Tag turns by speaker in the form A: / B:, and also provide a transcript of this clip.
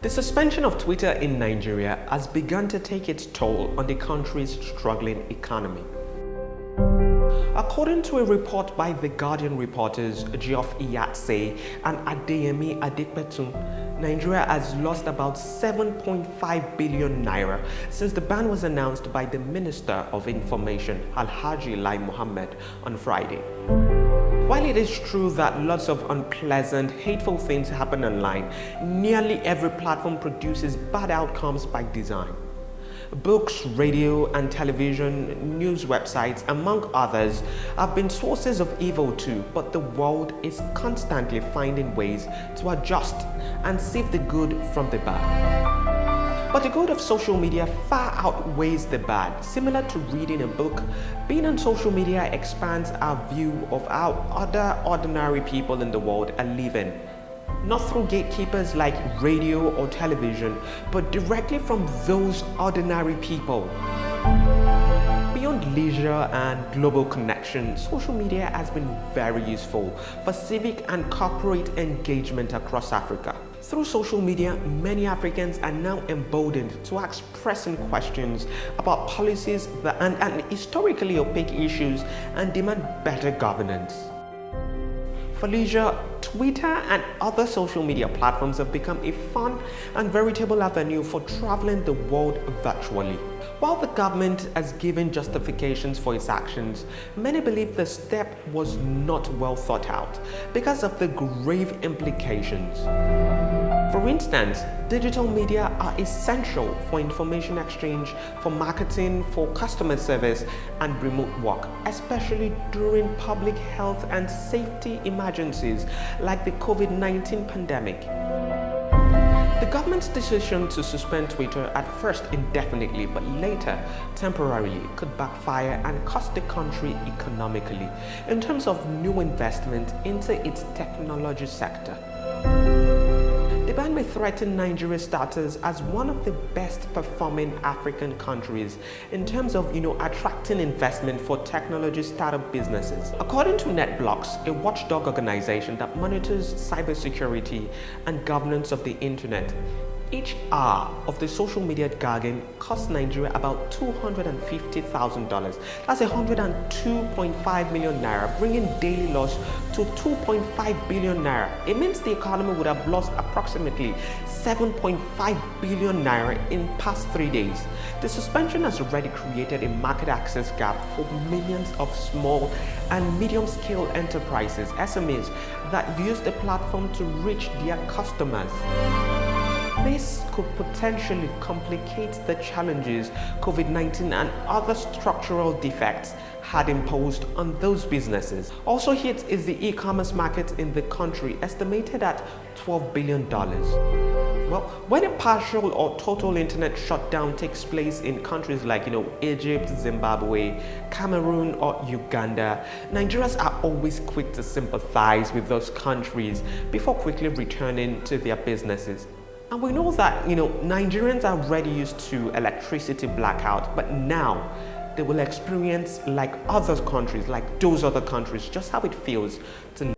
A: The suspension of Twitter in Nigeria has begun to take its toll on the country's struggling economy. According to a report by The Guardian reporters Geoff Iyatse and Adeyemi Adekpetun, Nigeria has lost about 7.5 billion naira since the ban was announced by the Minister of Information, Alhaji Lai Mohammed, on Friday. While it is true that lots of unpleasant, hateful things happen online, nearly every platform produces bad outcomes by design. Books, radio and television, news websites, among others, have been sources of evil too, but the world is constantly finding ways to adjust and sieve the good from the bad. But the good of social media far outweighs the bad. Similar to reading a book, being on social media expands our view of how other ordinary people in the world are living. Not through gatekeepers like radio or television, but directly from those ordinary people. Beyond leisure and global connection, social media has been very useful for civic and corporate engagement across Africa. Through social media, many Africans are now emboldened to ask pressing questions about policies and historically opaque issues and demand better governance. For leisure, Twitter and other social media platforms have become a fun and veritable avenue for traveling the world virtually. While the government has given justifications for its actions, many believe the step was not well thought out because of the grave implications. For instance, digital media are essential for information exchange, for marketing, for customer service, and remote work, especially during public health and safety emergencies like the COVID-19 pandemic. The government's decision to suspend Twitter, at first indefinitely but later temporarily, could backfire and cost the country economically in terms of new investment into its technology sector. The ban may threaten Nigeria's status as one of the best performing African countries in terms of attracting investment for technology startup businesses. According to NetBlocks, a watchdog organization that monitors cybersecurity and governance of the internet, each hour of the social media jargon costs Nigeria about $250,000. That's 102.5 million naira, bringing daily loss to 2.5 billion naira. It means the economy would have lost approximately 7.5 billion naira in past 3 days. The suspension has already created a market access gap for millions of small and medium-scale enterprises, SMEs, that use the platform to reach their customers. This could potentially complicate the challenges COVID-19 and other structural defects had imposed on those businesses. Also hit is the e-commerce market in the country, estimated at $12 billion. Well, when a partial or total internet shutdown takes place in countries like Egypt, Zimbabwe, Cameroon or Uganda, Nigerians are always quick to sympathize with those countries before quickly returning to their businesses. And we know that Nigerians are already used to electricity blackout, but now they will experience, like those other countries, just how it feels to